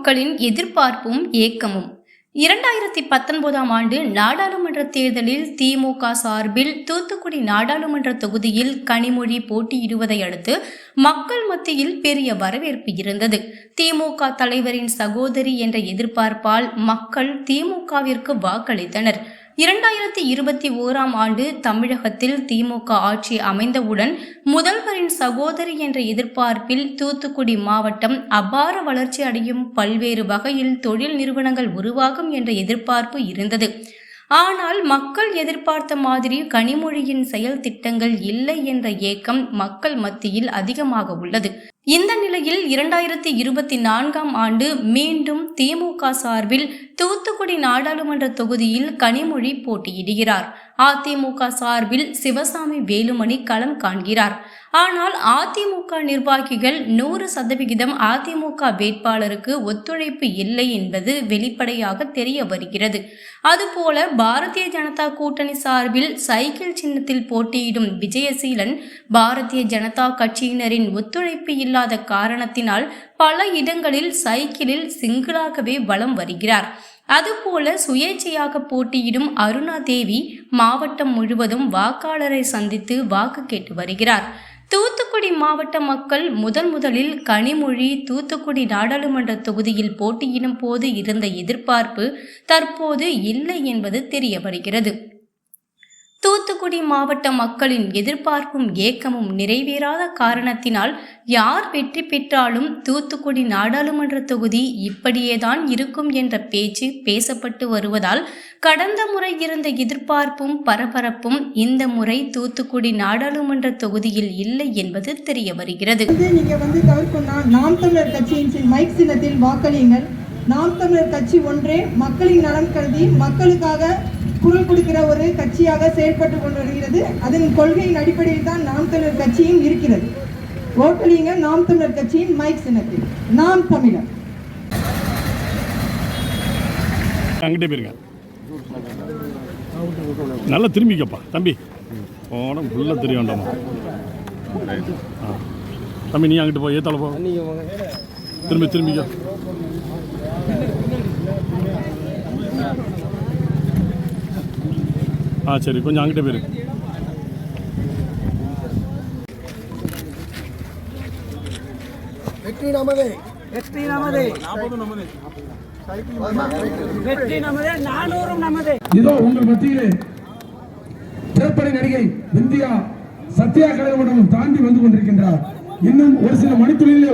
மக்களின் எதிர்பார்ப்பும் ஏக்கமும். 2019ஆம் ஆண்டு நாடாளுமன்ற தேர்தலில் திமுக சார்பில் தூத்துக்குடி நாடாளுமன்ற தொகுதியில் கனிமொழி போட்டியிடுவதை அடுத்து மக்கள் மத்தியில் பெரிய வரவேற்பு இருந்தது. திமுக தலைவரின் சகோதரி என்ற எதிர்பார்ப்பால் மக்கள் திமுகவிற்கு வாக்களித்தனர். 2021ஆம் ஆண்டு தமிழகத்தில் திமுக ஆட்சி அமைந்தவுடன் முதல்வரின் சகோதரி என்ற எதிர்பார்ப்பில் தூத்துக்குடி மாவட்டம் அபார வளர்ச்சி அடையும், பல்வேறு வகையில் தொழில் நிறுவனங்கள் உருவாகும் என்ற எதிர்பார்ப்பு இருந்தது. ஆனால் மக்கள் எதிர்பார்த்த மாதிரி கனிமொழியின் செயல் திட்டங்கள் இல்லை என்ற ஏக்கம் மக்கள் மத்தியில் அதிகமாக உள்ளது. இந்த நிலையில் 2024ஆம் ஆண்டு மீண்டும் திமுக சார்பில் தூத்துக்குடி நாடாளுமன்ற தொகுதியில் கனிமொழி போட்டியிடுகிறார். அதிமுக சார்பில் சிவசாமி வேலுமணி களம் காண்கிறார். ஆனால் அதிமுக நிர்வாகிகள் 100% அதிமுக வேட்பாளருக்கு ஒத்துழைப்பு இல்லை என்பது வெளிப்படையாக தெரிய வருகிறது. அதுபோல பாரதிய ஜனதா கூட்டணி சார்பில் சைக்கிள் சின்னத்தில் போட்டியிடும் விஜயசீலன் பாரதிய ஜனதா கட்சியினரின் ஒத்துழைப்பு இல்லாத காரணத்தினால் பல இடங்களில் சைக்கிளில் சிங்கிளாகவே வலம் வருகிறார். அதுபோல சுயேட்சையாக போட்டியிடும் அருணா தேவி மாவட்டம் முழுவதும் வாக்காளரை சந்தித்து வாக்கு கேட்டு வருகிறார். தூத்துக்குடி மாவட்ட மக்கள் முதலில் கனிமொழி தூத்துக்குடி நாடாளுமன்ற தொகுதியில் போட்டியிடும் போது இருந்த எதிர்பார்ப்பு தற்போது இல்லை என்பது தெரிய வருகிறது. தூத்துக்குடி மாவட்ட மக்களின் எதிர்பார்ப்பும் ஏக்கமும் நிறைவேறாத காரணத்தினால் யார் வெற்றி பெற்றாலும் தூத்துக்குடி நாடாளுமன்ற தொகுதி இப்படியேதான் இருக்கும் என்ற பேச்சு பேசப்பட்டு வருவதால் கடந்த முறை இருந்த எதிர்பார்ப்பும் பரபரப்பும் இந்த முறை தூத்துக்குடி நாடாளுமன்ற தொகுதியில் இல்லை என்பது தெரிய வருகிறது. நீங்க நாம் தமிழர் கட்சியின் மைக் சின்னத்தில் வாக்களியுங்கள். நாம் தமிழர் கட்சி ஒன்றே மக்களின் நலன் கருதி மக்களுக்காக குரல் கொடுக்கிற ஒரு கட்சியாக செயல்பட்டு கொண்டு வருகிறது. அதன் கொள்கையின் அடிப்படையில் தான் நாம் தமிழர் கட்சியும் இருக்கிறது. ஓட்டளிங்க நாம் தமிழர் கட்சியின் மைக் சின்னத்தில். நாம் தமிழர். அங்கிட்டே போயிருங்க. நல்லா திரும்பிக்கப்பா தம்பி. போன ஃபுல்லாக தெரிய வேண்டாமா தம்பி? நீ அங்கிட்டு போய் ஏத்தால போ. திரும்பிக்க. சரி, கொஞ்சம் அங்கிட்ட போயிரு. இதோ உங்கள் மத்தியிலே திரைப்பட நடிகை விந்தியா சத்யா கலைமண்டலம் தாண்டி வந்து கொண்டிருக்கின்றார். இன்னும் ஒரு சில மணித்துளியிலே